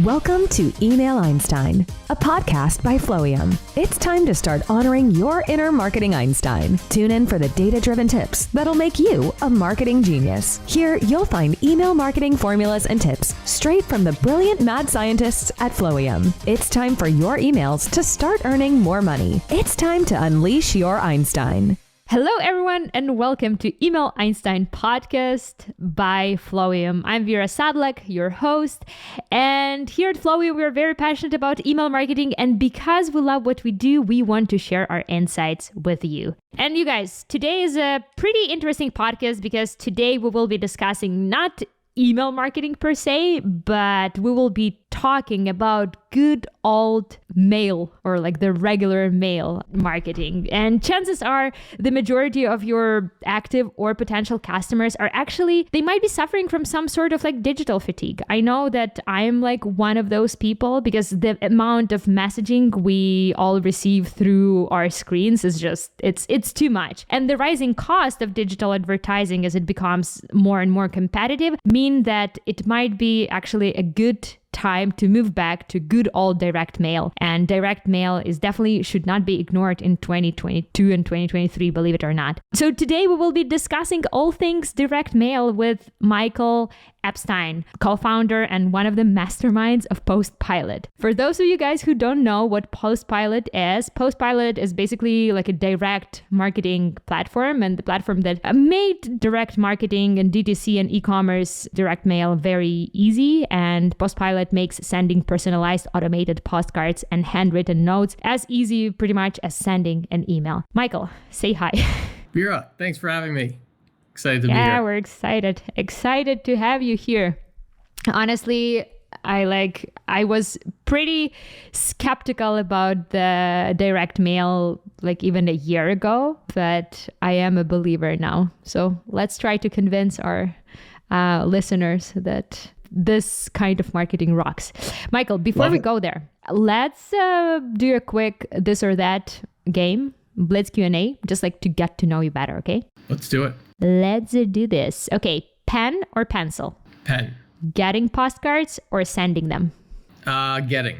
Welcome to Email Einstein, a podcast by Flowium. It's time to start honoring your inner marketing Einstein. Tune in for the data-driven tips that'll make you a marketing genius. Here, you'll find email marketing formulas and tips straight from the brilliant mad scientists at Flowium. It's time for your emails to start earning more money. It's time to unleash your Einstein. Hello, everyone, and welcome to Email Einstein podcast by Flowium. I'm Vira Sadlak, your host, and here at Flowium, we're very passionate about email marketing, and because we love what we do, we want to share our insights with you. And you guys, today is a pretty interesting podcast because today we will be discussing not email marketing per se, but we will be talking about good old mail or like the regular mail marketing. And chances are the majority of your active or potential customers are actually, they might be suffering from some sort of like digital fatigue. I know that I'm like one of those people because the amount of messaging we all receive through our screens is just, it's too much. And the rising cost of digital advertising as it becomes more and more competitive mean that it might be actually a good time to move back to good old direct mail. And direct mail is definitely should not be ignored in 2022 and 2023, believe it or not. So today we will be discussing all things direct mail with Michael Epstein, co-founder and one of the masterminds of PostPilot. For those of you guys who don't know what PostPilot is basically like a direct marketing platform and the platform that made direct marketing and DTC and e-commerce direct mail very easy. And PostPilot makes sending personalized automated postcards and handwritten notes as easy pretty much as sending an email. Michael, say hi. Vira, thanks for having me. Excited to be here. Yeah, we're excited. Excited to have you here. Honestly, I was pretty skeptical about the direct mail like even a year ago, but I am a believer now. So let's try to convince our listeners that this kind of marketing rocks. Michael, before we go there, let's do a quick this or that game, Blitz Q&A, just like to get to know you better, okay? Let's do it. Let's do this. Okay, pen or pencil? Pen. Getting postcards or sending them? Getting.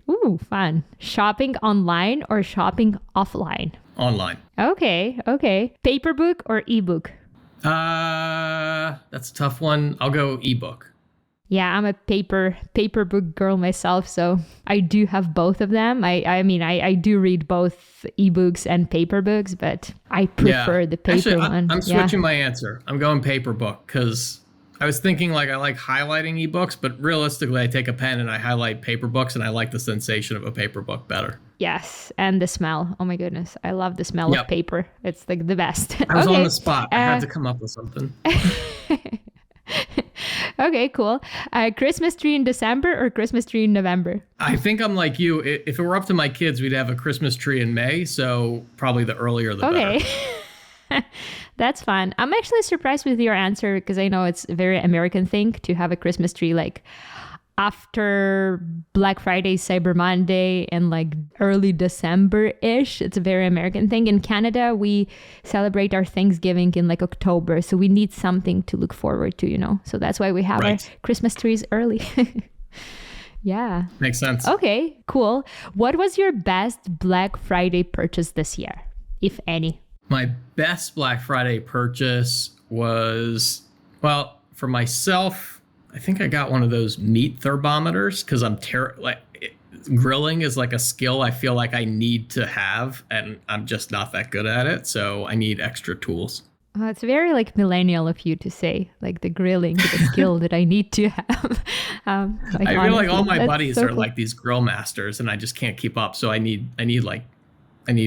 Ooh, fun. Shopping online or shopping offline? Online. Okay. Paper book or ebook? That's a tough one. I'll go ebook. Yeah, I'm a paper book girl myself, so I do have both of them. I do read both ebooks and paper books, but I prefer the paper one. I'm switching my answer. I'm going paper book because I was thinking like I like highlighting ebooks, but realistically I take a pen and I highlight paper books and I like the sensation of a paper book better. Yes, and the smell. Oh my goodness, I love the smell of paper. It's like the best. I was on the spot. I had to come up with something. Okay, cool. Christmas tree in December or Christmas tree in November? I think I'm like you. If it were up to my kids, we'd have a Christmas tree in May. So probably the earlier the better. That's fun. I'm actually surprised with your answer because I know it's a very American thing to have a Christmas tree like after Black Friday, Cyber Monday, and like early December-ish. It's a very American thing. In Canada, we celebrate our Thanksgiving in like October. So we need something to look forward to, you know? So that's why we have our Christmas trees early. Yeah. Makes sense. Okay, cool. What was your best Black Friday purchase this year, if any? My best Black Friday purchase was, well, for myself, I think I got one of those meat thermometers because I'm grilling is like a skill I feel like I need to have, and I'm just not that good at it. So I need extra tools. It's very like millennial of you to say like the grilling is a skill that I need to have. I feel like all my buddies are like these grill masters, and I just can't keep up. So I need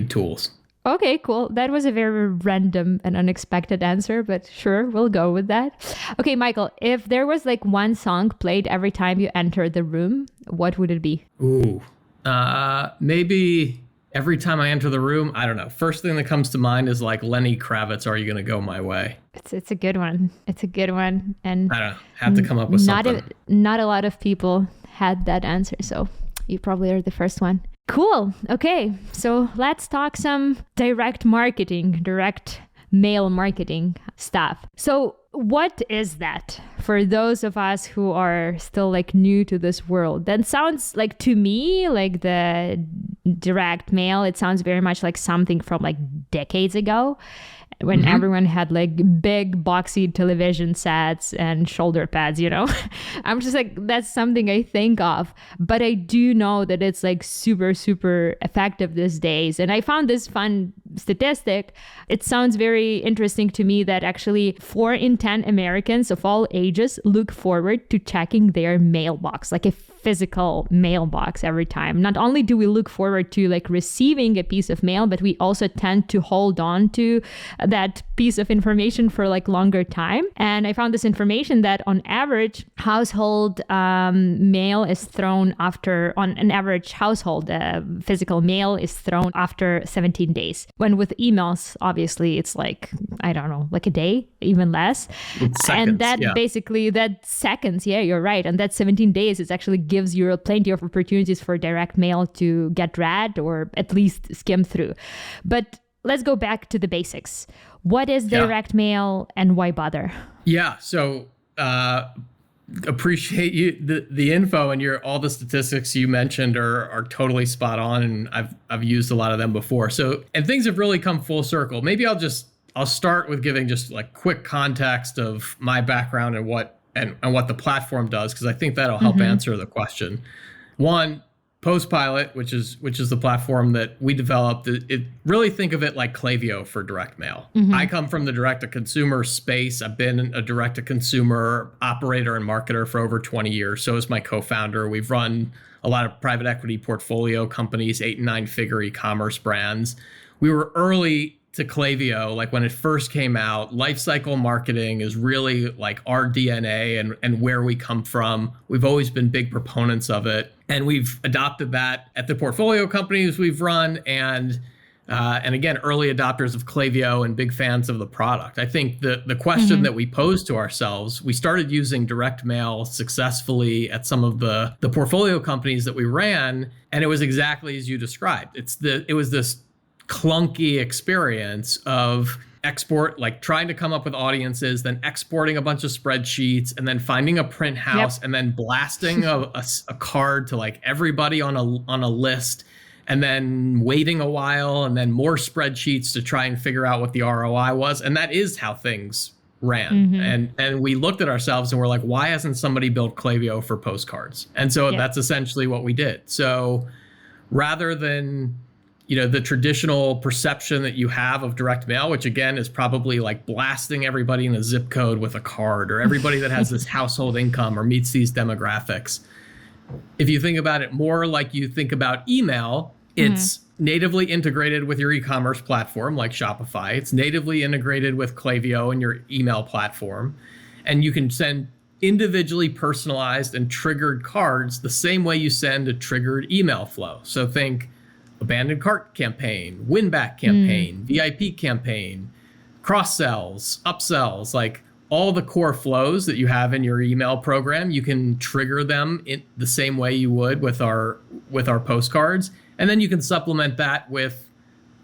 tools. Okay, cool. That was a very random and unexpected answer, but sure, we'll go with that. Okay, Michael, if there was like one song played every time you enter the room, what would it be? Ooh, maybe every time I enter the room, I don't know. First thing that comes to mind is like Lenny Kravitz, Are You Gonna Go My Way? It's a good one. It's a good one. And I don't know, have to come up with something. Not a lot of people had that answer, so you probably are the first one. Cool. Okay, so let's talk some direct marketing, direct mail marketing stuff. So what is that for those of us who are still like new to this world? That sounds like, to me, like the direct mail, it sounds very much like something from like decades ago, when everyone had like big boxy television sets and shoulder pads, you know. I'm just like, that's something I think of, but I do know that it's like super, super effective these days. And I found this fun statistic. It sounds very interesting to me that actually 4 in 10 Americans of all ages look forward to checking their mailbox, like a physical mailbox every time. Not only do we look forward to like receiving a piece of mail, but we also tend to hold on to that piece of information for like longer time. And I found this information that on average household mail is thrown after, on an average household, physical mail is thrown after 17 days. When with emails, obviously it's like, I don't know, like a day, even less. Seconds, and that basically, that seconds, yeah, you're right. And that 17 days is actually gives you plenty of opportunities for direct mail to get read or at least skim through. But let's go back to the basics. What is direct mail and why bother? Yeah. So appreciate you the info, and all the statistics you mentioned are totally spot on, and I've used a lot of them before. So, and things have really come full circle. Maybe I'll start with giving just like quick context of my background and what the platform does, because I think that'll help answer the question. One, PostPilot, which is the platform that we developed, it really think of it like Klaviyo for direct mail. I come from the direct-to-consumer space. I've been a direct-to-consumer operator and marketer for over 20 years. So is my co-founder. We've run a lot of private equity portfolio companies, 8 and 9-figure e-commerce brands. We were early to Klaviyo, like when it first came out. Lifecycle marketing is really like our DNA and where we come from. We've always been big proponents of it, and we've adopted that at the portfolio companies we've run, and again, early adopters of Klaviyo and big fans of the product. I think the question that we posed to ourselves, we started using direct mail successfully at some of the portfolio companies that we ran, and it was exactly as you described. It was this clunky experience of like trying to come up with audiences, then exporting a bunch of spreadsheets, and then finding a print house, and then blasting a card to like everybody on a list, and then waiting a while, and then more spreadsheets to try and figure out what the ROI was. And that is how things ran. And we looked at ourselves and we're like, why hasn't somebody built Klaviyo for postcards? And so that's essentially what we did. So rather than the traditional perception that you have of direct mail, which again is probably like blasting everybody in a zip code with a card, or everybody that has this household income or meets these demographics. If you think about it more like you think about email, it's natively integrated with your e-commerce platform like Shopify. It's natively integrated with Klaviyo and your email platform. And you can send individually personalized and triggered cards the same way you send a triggered email flow. So think abandoned cart campaign, win back campaign, VIP campaign, cross sells, upsells, like all the core flows that you have in your email program. You can trigger them in the same way you would with our postcards. And then you can supplement that with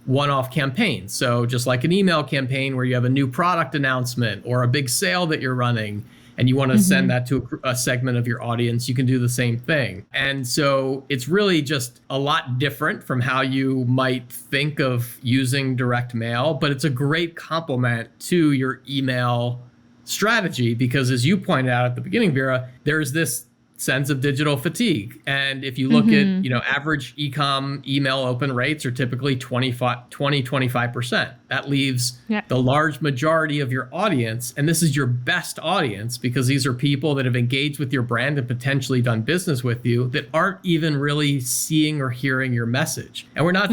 one-off campaigns. So just like an email campaign where you have a new product announcement or a big sale that you're running, and you want to send that to a segment of your audience, you can do the same thing. And so it's really just a lot different from how you might think of using direct mail, but it's a great complement to your email strategy, because as you pointed out at the beginning, Vira, there's this sense of digital fatigue. And if you look at, average e-com email open rates are typically 25%. That leaves the large majority of your audience. And this is your best audience, because these are people that have engaged with your brand and potentially done business with you that aren't even really seeing or hearing your message. And we're not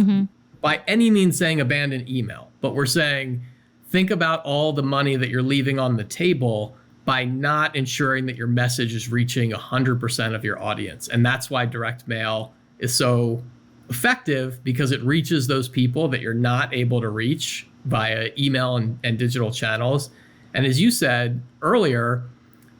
by any means saying abandon email, but we're saying, think about all the money that you're leaving on the table by not ensuring that your message is reaching 100% of your audience. And that's why direct mail is so effective, because it reaches those people that you're not able to reach via email and digital channels. And as you said earlier,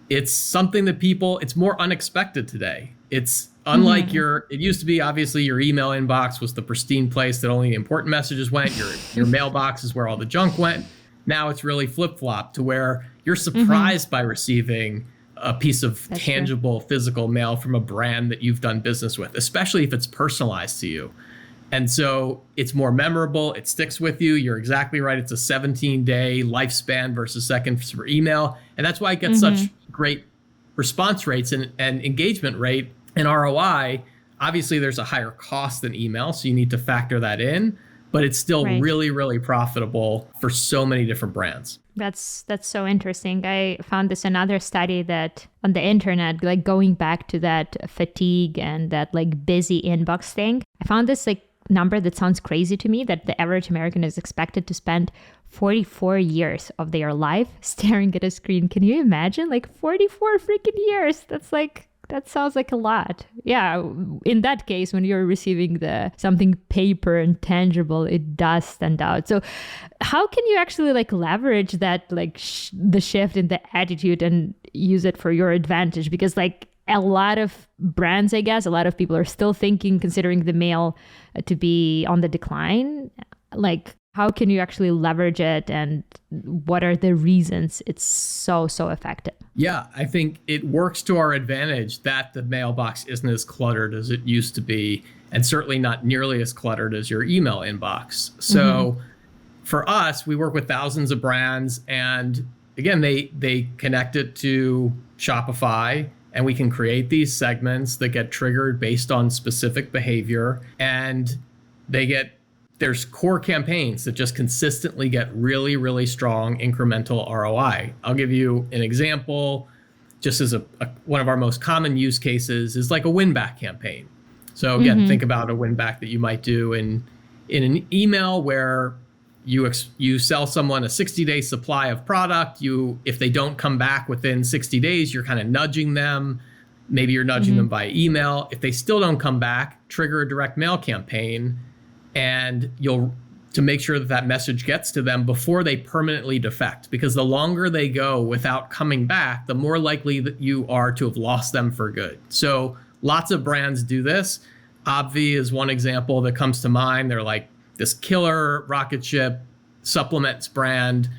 it's something that it's more unexpected today. It's unlike it used to be, obviously, your email inbox was the pristine place that only the important messages went. Your mailbox is where all the junk went. Now it's really flip-flopped to where you're surprised by receiving a piece of tangible physical mail from a brand that you've done business with, especially if it's personalized to you. And so it's more memorable. It sticks with you. You're exactly right. It's a 17-day lifespan versus seconds for email. And that's why it gets such great response rates and engagement rate and ROI. Obviously, there's a higher cost than email, so you need to factor that in. But it's still really, really profitable for so many different brands. That's so interesting. I found this another study that on the internet, like going back to that fatigue and that like busy inbox thing, I found this like number that sounds crazy to me, that the average American is expected to spend 44 years of their life staring at a screen. Can you imagine? Like 44 freaking years. That sounds like a lot. Yeah, in that case, when you're receiving something paper and tangible, it does stand out. So how can you actually like leverage that, like the shift in the attitude and use it for your advantage? Because like a lot of brands, I guess, a lot of people are still considering the mail to be on the decline. Like, how can you actually leverage it, and what are the reasons it's so effective? Yeah, I think it works to our advantage that the mailbox isn't as cluttered as it used to be, and certainly not nearly as cluttered as your email inbox. So for us, we work with thousands of brands, and again, they connect it to Shopify, and we can create these segments that get triggered based on specific behavior, and there's core campaigns that just consistently get really, really strong incremental ROI. I'll give you an example, just as one of our most common use cases is like a win-back campaign. So again, think about a win-back that you might do in an email where you sell someone a 60-day supply of product. If they don't come back within 60 days, you're kind of nudging them. Maybe you're nudging them by email. If they still don't come back, trigger a direct mail campaign, and to make sure that message gets to them before they permanently defect. Because the longer they go without coming back, the more likely that you are to have lost them for good. So lots of brands do this. Obvi is one example that comes to mind. They're like this killer rocket ship supplements brand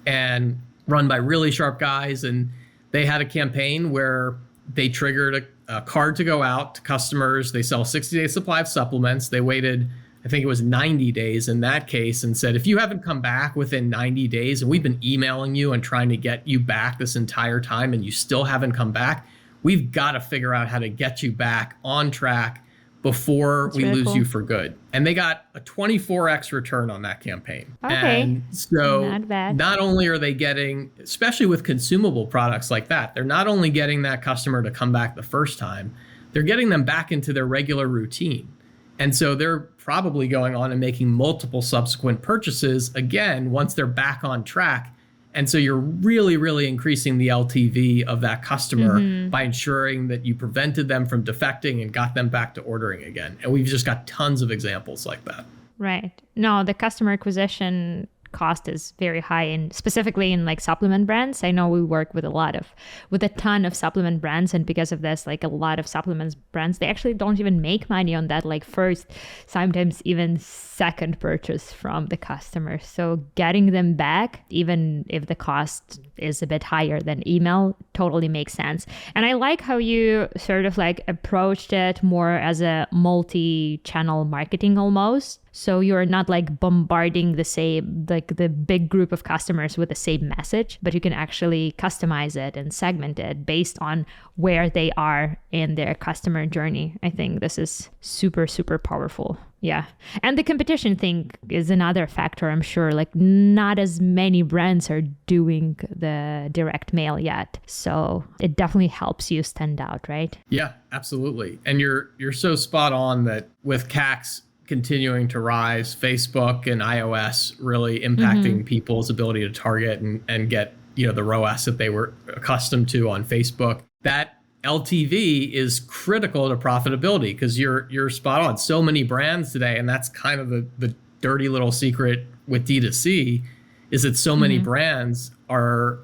and run by really sharp guys. And they had a campaign where they triggered a card to go out to customers. They sell a 60-day supply of supplements. They waited, I think it was 90 days in that case, and said, if you haven't come back within 90 days and we've been emailing you and trying to get you back this entire time and you still haven't come back, we've got to figure out how to get you back on track before we lose you for good. And they got a 24x return on that campaign. Okay. And so Not bad. not only are they getting, especially with consumable products like that, they're not only getting that customer to come back the first time, they're getting them back into their regular routine. And so they're probably going on and making multiple subsequent purchases again once they're back on track. And so you're really, really increasing the LTV of that customer by ensuring that you prevented them from defecting and got them back to ordering again. And we've just got tons of examples like that. Right. No, the customer acquisition cost is very high, and specifically in like supplement brands. I know we work with a ton of supplement brands, and because of this, like a lot of supplements brands, they actually don't even make money on that like first, sometimes even second purchase from the customer. So getting them back, even if the cost is a bit higher than email, totally makes sense. And I like how you sort of like approached it more as a multi-channel marketing almost. So you're not like bombarding the big group of customers with the same message, but you can actually customize it and segment it based on where they are in their customer journey. I think this is super, super powerful. Yeah. And the competition thing is another factor, I'm sure. Like not as many brands are doing the direct mail yet. So it definitely helps you stand out, right? Yeah, absolutely. And you're so spot on that with CACs continuing to rise, Facebook and iOS really impacting people's ability to target and get, the ROAS that they were accustomed to on Facebook. That LTV is critical to profitability because you're spot on. So many brands today, and that's kind of the dirty little secret with D2C, is that so many brands are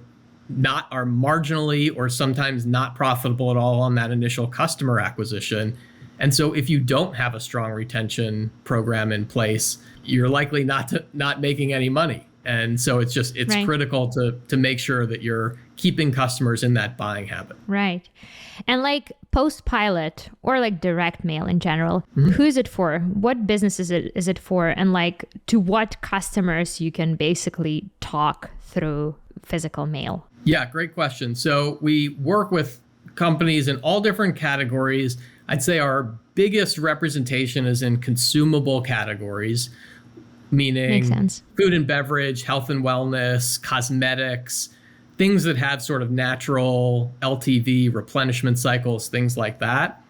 marginally or sometimes not profitable at all on that initial customer acquisition. And so if you don't have a strong retention program in place, you're likely not making any money. And so it's Right. critical to make sure that you're keeping customers in that buying habit. Right. And like PostPilot or like direct mail in general, who is it for? What business is it for? And like to what customers you can basically talk through physical mail? Yeah, great question. So we work with companies in all different categories. I'd say our biggest representation is in consumable categories, meaning Makes sense. food and beverage, health and wellness, cosmetics, things that have sort of natural LTV replenishment cycles, things like that.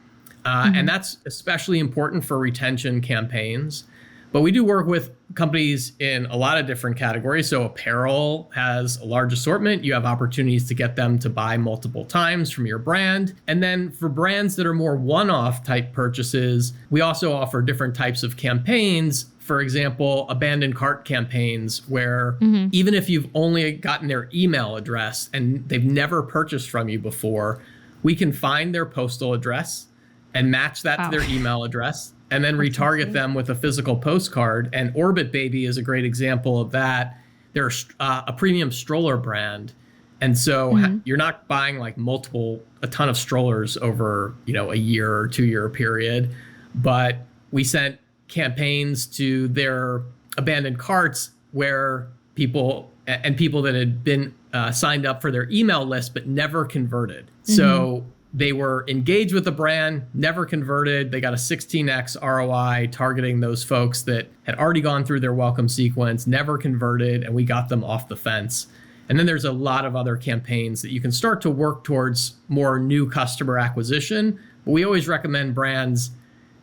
And that's especially important for retention campaigns. But we do work with companies in a lot of different categories. So apparel has a large assortment. You have opportunities to get them to buy multiple times from your brand. And then for brands that are more one-off type purchases, we also offer different types of campaigns. For example, abandoned cart campaigns where even if you've only gotten their email address and they've never purchased from you before, we can find their postal address and match that to their email address and then retarget them with a physical postcard. And Orbit Baby is a great example of that. They're a premium stroller brand. And so you're not buying like a ton of strollers over, a year or 2 year period, but we sent campaigns to their abandoned carts where people that had been signed up for their email list but never converted. So they were engaged with the brand, never converted. They got a 16x ROI targeting those folks that had already gone through their welcome sequence, never converted, and we got them off the fence. And then there's a lot of other campaigns that you can start to work towards more new customer acquisition. But we always recommend brands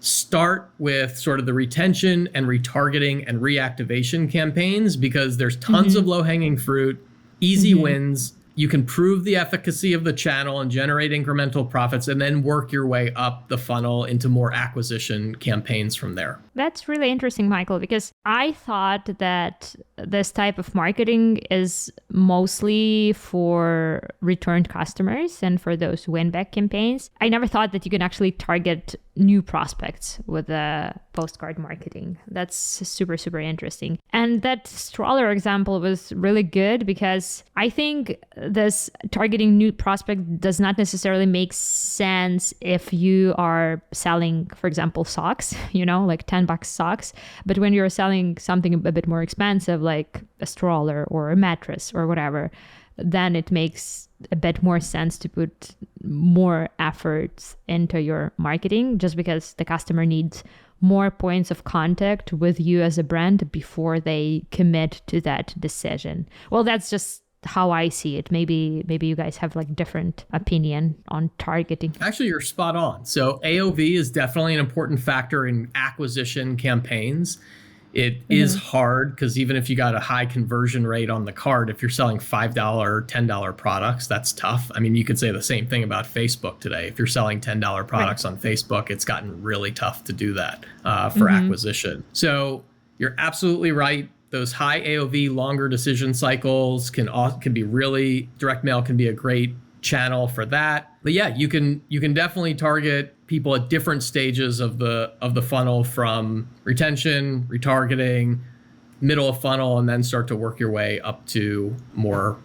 start with sort of the retention and retargeting and reactivation campaigns because there's tons of low-hanging fruit, easy wins. You can prove the efficacy of the channel and generate incremental profits and then work your way up the funnel into more acquisition campaigns from there. That's really interesting, Michael, because I thought that this type of marketing is mostly for returned customers and for those win-back campaigns. I never thought that you can actually target new prospects with the postcard marketing. That's super, super interesting. And that stroller example was really good because I think this targeting new prospect does not necessarily make sense if you are selling, for example, socks, like $10 socks. But when you're selling something a bit more expensive, like a stroller or a mattress or whatever, then it makes a bit more sense to put more efforts into your marketing just because the customer needs more points of contact with you as a brand before they commit to that decision. Well, that's just how I see it. Maybe you guys have like different opinion on targeting. Actually, you're spot on. So AOV is definitely an important factor in acquisition campaigns. It is hard because even if you got a high conversion rate on the cart, if you're selling $5 or $10 products, that's tough. I mean, you could say the same thing about Facebook today. If you're selling $10 products on Facebook, it's gotten really tough to do that for acquisition. So you're absolutely right. Those high AOV, longer decision cycles can be really, direct mail can be a great channel for that. But yeah, you can definitely target people at different stages of the funnel, from retention, retargeting, middle of funnel, and then start to work your way up to more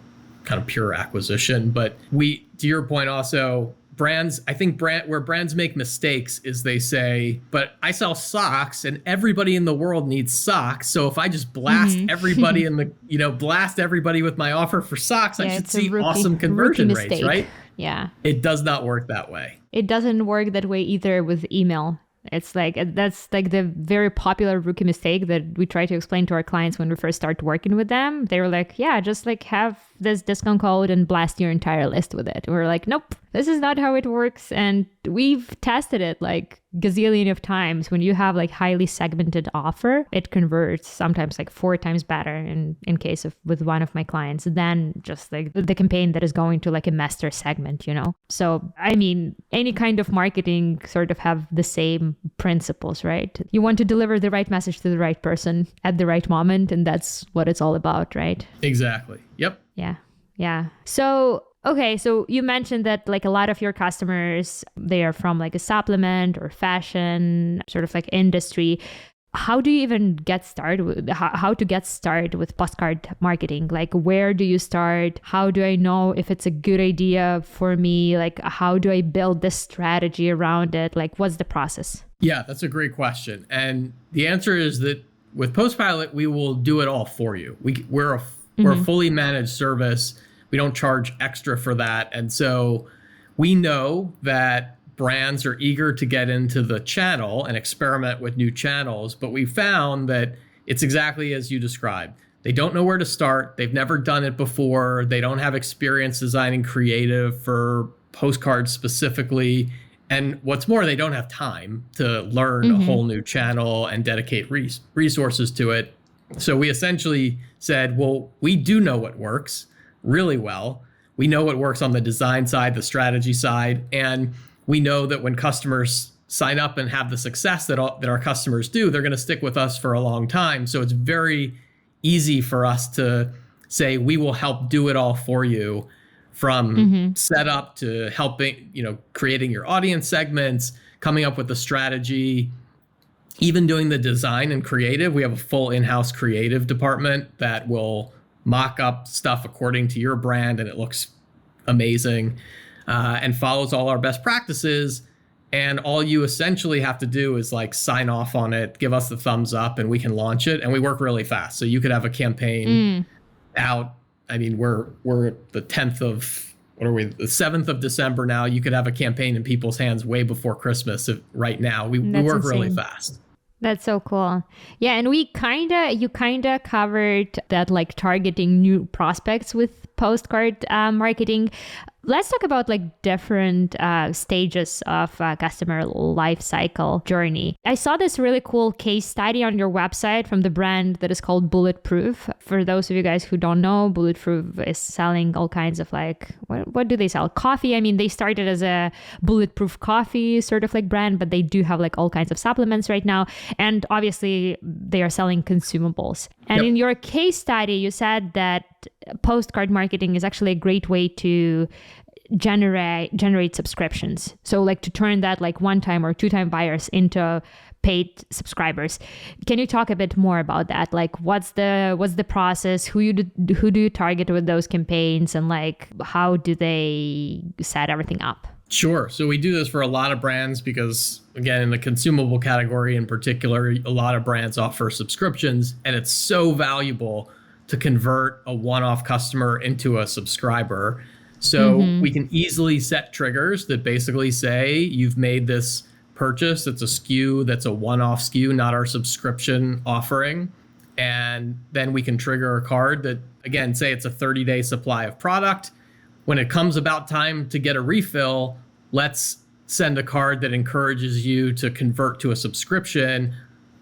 kind of pure acquisition. But to your point also, I think where brands make mistakes is they say, but I sell socks and everybody in the world needs socks. So if I just blast everybody blast everybody with my offer for socks, I should see awesome conversion rates, right? Yeah. It does not work that way. It doesn't work that way either with email. It's like, that's like the very popular rookie mistake that we try to explain to our clients when we first start working with them. They were like, yeah, just like have this discount code and blast your entire list with it. We're like, nope, this is not how it works. And we've tested it like gazillion of times. When you have like highly segmented offer, it converts sometimes like 4 times better in case of with one of my clients than just like the campaign that is going to like a master segment, So, I mean, any kind of marketing sort of have the same principles, right? You want to deliver the right message to the right person at the right moment. And that's what it's all about, right? Exactly. Yep. Yeah. So, okay. So you mentioned that like a lot of your customers, they are from like a supplement or fashion sort of like industry. how do you even get started with how to get started with postcard marketing? Like, where do you start? How do I know if it's a good idea for me? Like, how do I build this strategy around it? Like, what's the process? Yeah, that's a great question. And the answer is that with PostPilot, we will do it all for you. We're a fully managed service. We don't charge extra for that. And so we know that brands are eager to get into the channel and experiment with new channels, but we found that it's exactly as you described. They don't know where to start. They've never done it before. They don't have experience designing creative for postcards specifically. And what's more, they don't have time to learn a whole new channel and dedicate resources to it. So we essentially said, well, we do know what works really well. We know what works on the design side, the strategy side, and we know that when customers sign up and have the success that our customers do, they're going to stick with us for a long time. So it's very easy for us to say, we will help do it all for you, from setup to helping, creating your audience segments, coming up with the strategy, even doing the design and creative. We have a full in-house creative department that will mock up stuff according to your brand, and it looks amazing. And follows all our best practices. And all you essentially have to do is like sign off on it, give us the thumbs up, and we can launch it. And we work really fast. So you could have a campaign out. I mean, we're the 10th of, the 7th of December now. You could have a campaign in people's hands way before Christmas. Right now, we work really fast. That's so cool. Yeah, and you kind of covered that, like targeting new prospects with postcard marketing. Let's talk about like different stages of customer life cycle journey. I saw this really cool case study on your website from the brand that is called Bulletproof. For those of you guys who don't know, Bulletproof is selling all kinds of like, what do they sell? Coffee. I mean, they started as a bulletproof coffee sort of like brand, but they do have like all kinds of supplements right now. And obviously they are selling consumables. And in your case study, you said that postcard marketing is actually a great way to generate subscriptions. So like to turn that like one-time or two-time buyers into paid subscribers. Can you talk a bit more about that? Like what's the process? Who do you target with those campaigns, and like how do they set everything up? Sure. So we do this for a lot of brands because, again, in the consumable category in particular, a lot of brands offer subscriptions, and it's so valuable to convert a one-off customer into a subscriber. So we can easily set triggers that basically say you've made this purchase. It's a SKU that's a one-off SKU, not our subscription offering. And then we can trigger a card that, again, say it's a 30-day supply of product. When it comes about time to get a refill, let's send a card that encourages you to convert to a subscription.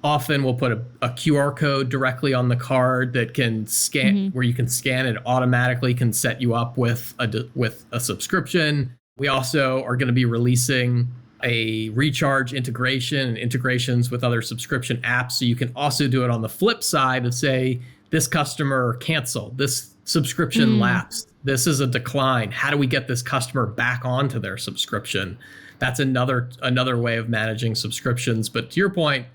Often we'll put a QR code directly on the card that can scan, where you can scan it automatically, can set you up with a subscription. We also are going to be releasing a recharge integration and integrations with other subscription apps. So you can also do it on the flip side of, say, this customer canceled, this subscription lapsed, this is a decline. How do we get this customer back onto their subscription? That's another way of managing subscriptions. But to your point,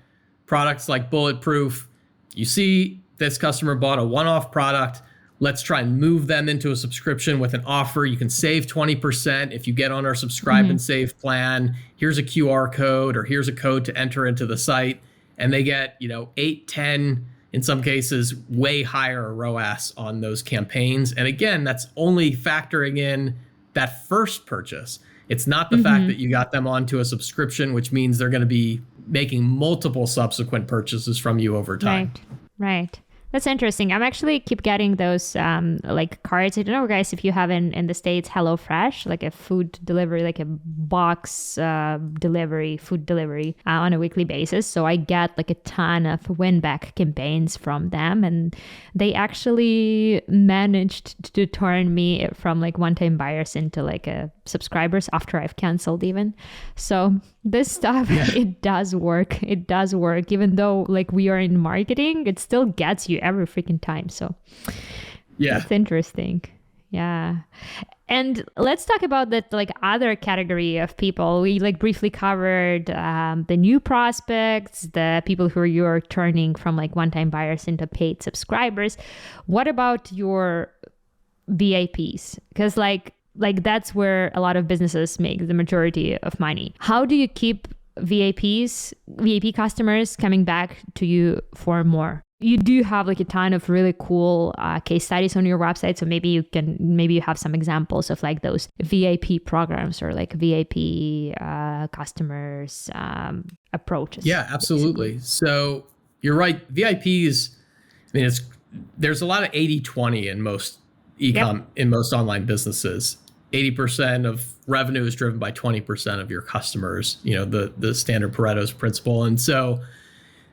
products like Bulletproof, you see this customer bought a one-off product. Let's try and move them into a subscription with an offer. You can save 20% if you get on our subscribe and save plan. Here's a QR code, or here's a code to enter into the site. And they get, 8, 10, in some cases, way higher ROAS on those campaigns. And again, that's only factoring in that first purchase. It's not the fact that you got them onto a subscription, which means they're going to be making multiple subsequent purchases from you over time. Right. That's interesting. I'm actually keep getting those like cards. I don't know, guys, if you have in the States HelloFresh, like a food delivery, like a box delivery, food delivery on a weekly basis. So I get like a ton of win-back campaigns from them. And they actually managed to turn me from like one-time buyers into like a subscribers after I've canceled even. So this stuff, it does work. It does work. Even though like we are in marketing, it still gets you every freaking time. So that's interesting. Yeah. And let's talk about that other category of people. We briefly covered the new prospects, the people who you're turning from one-time buyers into paid subscribers. What about your VIPs? Because that's where a lot of businesses make the majority of money. How do you keep VIP customers coming back to you for more? You do have a ton of really cool case studies on your website, so maybe you have some examples of those VIP programs or VIP customers approaches. Yeah, absolutely. So you're right. VIPs, there's a lot of 80-20 in most in most online businesses. 80% of revenue is driven by 20% of your customers, the standard Pareto's principle. And so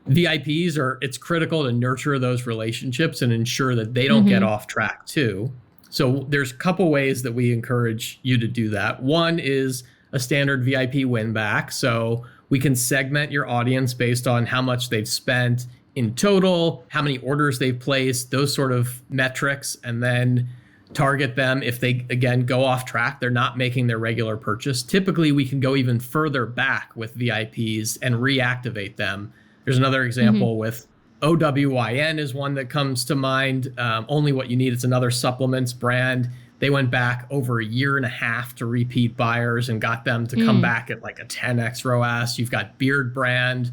VIPs it's critical to nurture those relationships and ensure that they don't get off track too. So there's a couple ways that we encourage you to do that. One is a standard VIP win back. So we can segment your audience based on how much they've spent in total, how many orders they've placed, those sort of metrics, and then target them if they, again, go off track, they're not making their regular purchase. Typically, we can go even further back with VIPs and reactivate them. There's another example with OWYN is one that comes to mind. Only What You Need. It's another supplements brand. They went back over a year and a half to repeat buyers and got them to come back at a 10x ROAS. You've got Beard brand,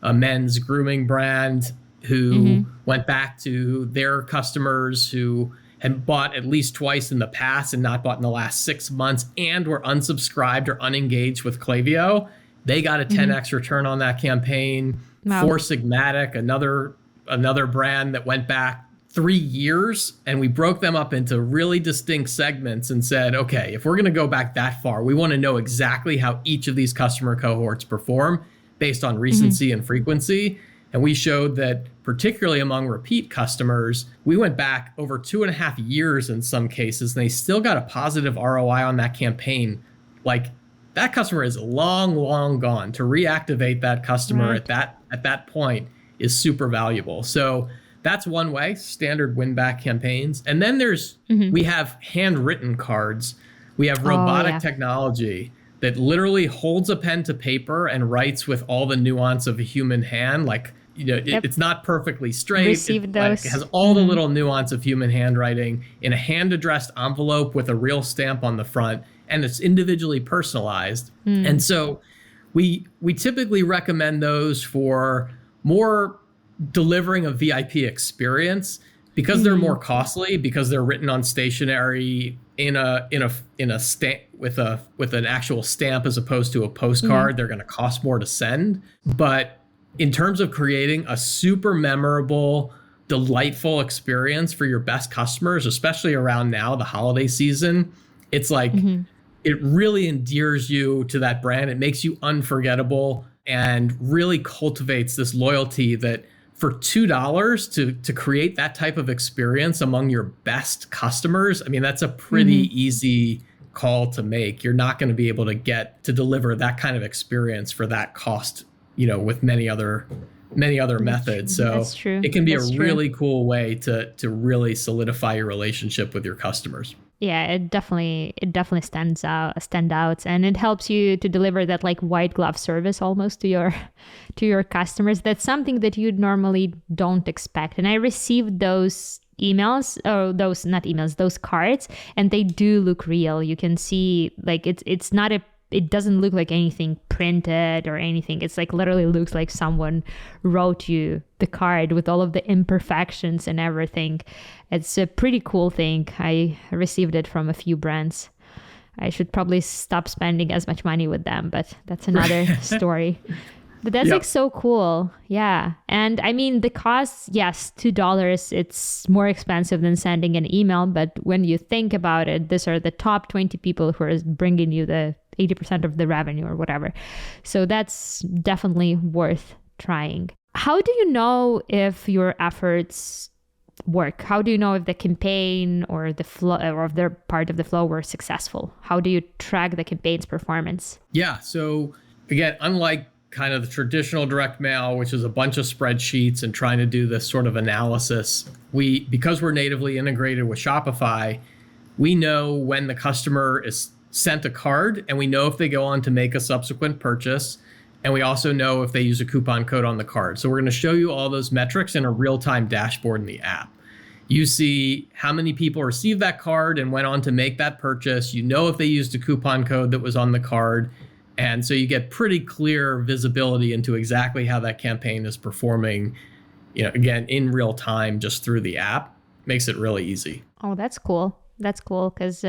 a men's grooming brand, who went back to their customers who had bought at least twice in the past and not bought in the last 6 months and were unsubscribed or unengaged with Klaviyo. They got a 10x return on that campaign. Wow. Four Sigmatic, another brand that went back 3 years, and we broke them up into really distinct segments and said, okay, if we're going to go back that far, we want to know exactly how each of these customer cohorts perform based on recency and frequency. And we showed that particularly among repeat customers, we went back over 2.5 years in some cases, and they still got a positive ROI on that campaign. That customer is long, long gone. To reactivate that customer at that point is super valuable. So that's one way, standard win back campaigns. And then we have handwritten cards. We have robotic technology that literally holds a pen to paper and writes with all the nuance of a human hand. It's not perfectly straight. Received those. It has all the little nuance of human handwriting in a hand-addressed envelope with a real stamp on the front, and it's individually personalized. And so we typically recommend those for more delivering a VIP experience because they're more costly, because they're written on stationery in a stamp with an actual stamp as opposed to a postcard. They're going to cost more to send. But in terms of creating a super memorable, delightful experience for your best customers, especially around now, the holiday season, it's it really endears you to that brand. It makes you unforgettable and really cultivates this loyalty that for $2 to create that type of experience among your best customers, that's a pretty easy call to make. You're not going to be able to get to deliver that kind of experience for that cost, with many other methods. So it can be a really cool way to really solidify your relationship with your customers. Yeah, it definitely stands out, and it helps you to deliver that white glove service almost to your customers. That's something that you normally don't expect. And I received those emails, or those cards, and they do look real. You can see it doesn't look like anything printed or anything. It's literally looks like someone wrote you the card with all of the imperfections and everything. It's a pretty cool thing. I received it from a few brands. I should probably stop spending as much money with them, but that's another story. But that's so cool. Yeah. And the cost, yes, $2, it's more expensive than sending an email. But when you think about it, these are the top 20 people who are bringing you the 80% of the revenue or whatever. So that's definitely worth trying. How do you know if your efforts work? How do you know if the campaign or the flow or if their part of the flow were successful? How do you track the campaign's performance? Yeah. So again, unlike kind of the traditional direct mail, which is a bunch of spreadsheets and trying to do this sort of analysis, because we're natively integrated with Shopify, we know when the customer is sent a card, and we know if they go on to make a subsequent purchase. And we also know if they use a coupon code on the card. So we're going to show you all those metrics in a real-time dashboard in the app. You see how many people received that card and went on to make that purchase. You know if they used a coupon code that was on the card. And so you get pretty clear visibility into exactly how that campaign is performing, again, in real time, just through the app. Makes it really easy. Oh, that's cool. That's cool, because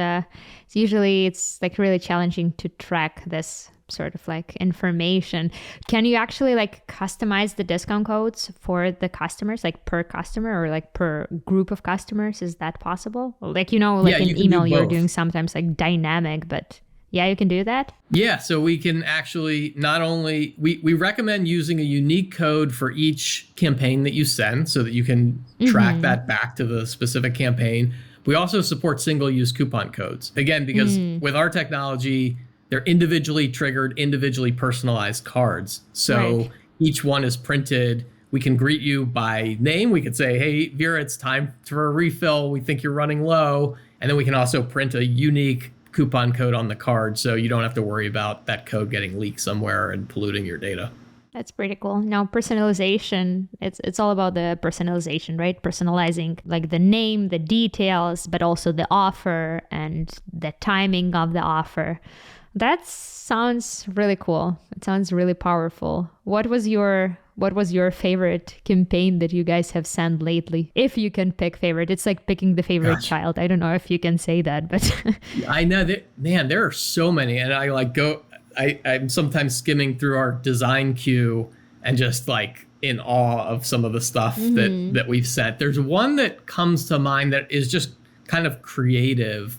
it's like really challenging to track this sort of like information. Can you actually like customize the discount codes for the customers, like per customer or like per group of customers? Is that possible? Like, in email, you're doing sometimes like dynamic, but yeah, you can do that? Yeah, so we can actually not only, we recommend using a unique code for each campaign that you send so that you can track that back to the specific campaign. We also support single-use coupon codes. Again, because with our technology, they're individually triggered, individually personalized cards. So each one is printed. We can greet you by name. We could say, hey, Vira, it's time for a refill. We think you're running low. And then we can also print a unique coupon code on the card, so you don't have to worry about that code getting leaked somewhere and polluting your data. That's pretty cool. Now, personalization, it's all about the personalization, right? Personalizing like the name, the details, but also the offer and the timing of the offer. That sounds really cool. It sounds really powerful. What was your favorite campaign that you guys have sent lately? If you can pick favorite, it's like picking the favorite child. I don't know if you can say that, but I know that, man, there are so many, and I'm sometimes skimming through our design queue and just like in awe of some of the stuff that we've sent. There's one that comes to mind that is just kind of creative.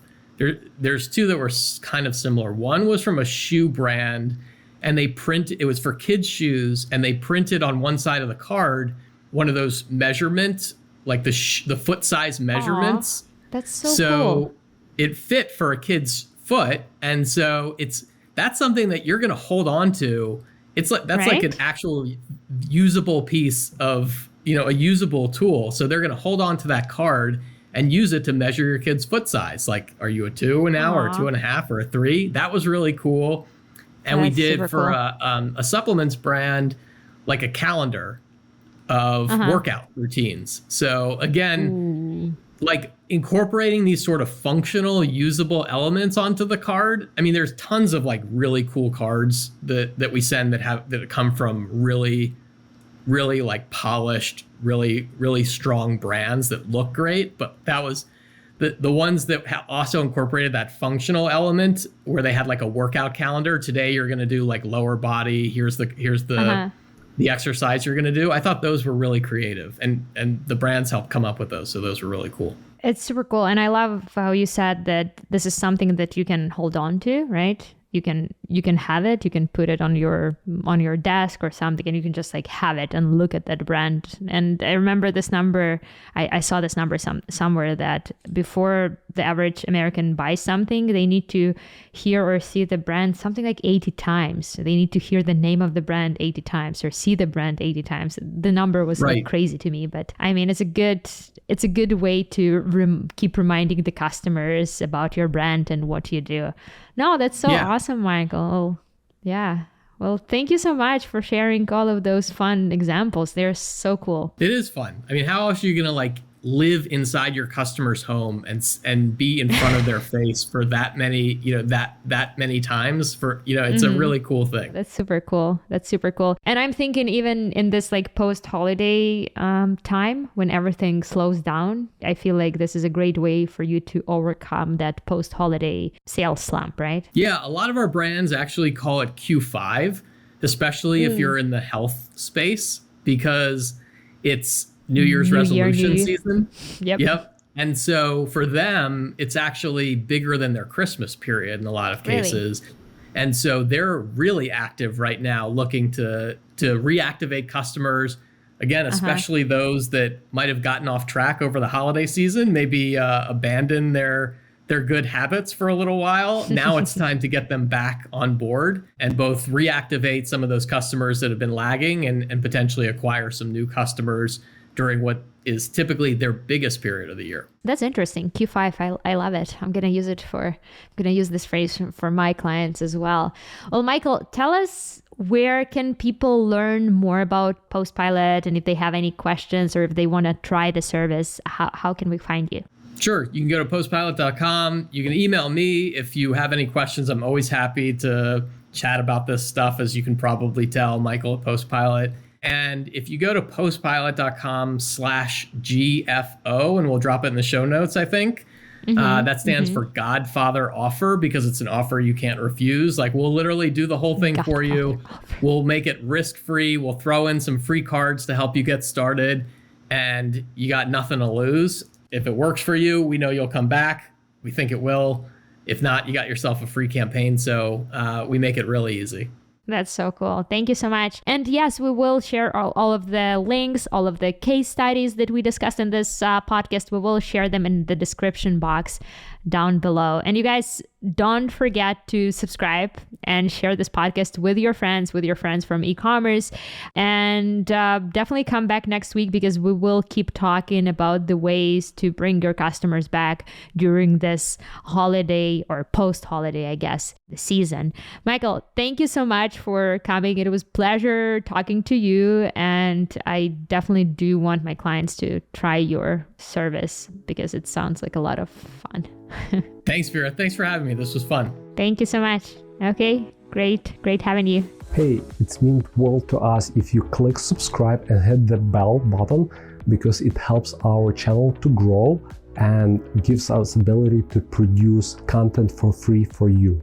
There's two that were kind of similar. One was from a shoe brand, and it was for kids' shoes, and they printed on one side of the card one of those measurements, like the foot size measurements. Aww, that's so cool. It fit for a kid's foot, and so that's something that you're going to hold on to. It's like like an actual usable piece of a usable tool. So they're going to hold on to that card and use it to measure your kid's foot size. Like, are you a 2 now or a 2.5 or a 3? That was really cool. And we did for cool. A supplements brand, like a calendar of workout routines. So again, like incorporating these sort of functional, usable elements onto the card. I mean, there's tons of like really cool cards that we send that come from really, really like polished, really, really strong brands that look great. But that was the ones that also incorporated that functional element where they had like a workout calendar. Today you're going to do like lower body. Here's the exercise you're going to do. I thought those were really creative, and the brands helped come up with those. So those were really cool. It's super cool. And I love how you said that this is something that you can hold on to, right? You can have it, you can put it on your desk or something, and you can just like have it and look at that brand. And I remember this number, I saw this number somewhere that before the average American buys something, they need to hear or see the brand something like 80 times. So they need to hear the name of the brand 80 times or see the brand 80 times. The number was like crazy to me, but I mean, it's a good way to keep reminding the customers about your brand and what you do. No, that's so awesome, Michael. Yeah. Well, thank you so much for sharing all of those fun examples. They're so cool. It is fun. I mean, how else are you going to like live inside your customer's home and be in front of their face for that many, that many times for, it's a really cool thing. That's super cool. And I'm thinking even in this like post-holiday time when everything slows down, I feel like this is a great way for you to overcome that post-holiday sales slump, right? Yeah, a lot of our brands actually call it Q5, especially if you're in the health space, because it's New Year's resolution season. Yep. And so for them, it's actually bigger than their Christmas period in a lot of cases. Really? And so they're really active right now looking to reactivate customers. Again, especially those that might have gotten off track over the holiday season, maybe abandon their good habits for a little while. Now it's time to get them back on board and both reactivate some of those customers that have been lagging and potentially acquire some new customers during what is typically their biggest period of the year. That's interesting. Q5, I love it. I'm gonna use this phrase for my clients as well. Well, Michael, tell us, where can people learn more about PostPilot, and if they have any questions or if they want to try the service, how can we find you? Sure. You can go to postpilot.com. You can email me if you have any questions. I'm always happy to chat about this stuff, as you can probably tell, Michael at PostPilot. And if you go to postpilot.com/GFO, and we'll drop it in the show notes, I think, that stands for Godfather Offer, because it's an offer you can't refuse. Like, we'll literally do the whole thing for you. We'll make it risk-free. We'll throw in some free cards to help you get started, and you got nothing to lose. If it works for you, we know you'll come back. We think it will. If not, you got yourself a free campaign. So we make it really easy. That's so cool. Thank you so much. And yes, we will share all of the links, all of the case studies that we discussed in this podcast. We will share them in the description box down below. And you guys, don't forget to subscribe and share this podcast with your friends from eCommerce. And definitely come back next week, because we will keep talking about the ways to bring your customers back during this holiday, or post-holiday, I guess, season. Michael, thank you so much for coming. It was a pleasure talking to you. And I definitely do want my clients to try your service, because it sounds like a lot of fun. Thanks, Vira. Thanks for having me. This was fun. Thank you so much. Okay, great having you. Hey, it's mean world to us if you click subscribe and hit the bell button, because it helps our channel to grow and gives us ability to produce content for free for you.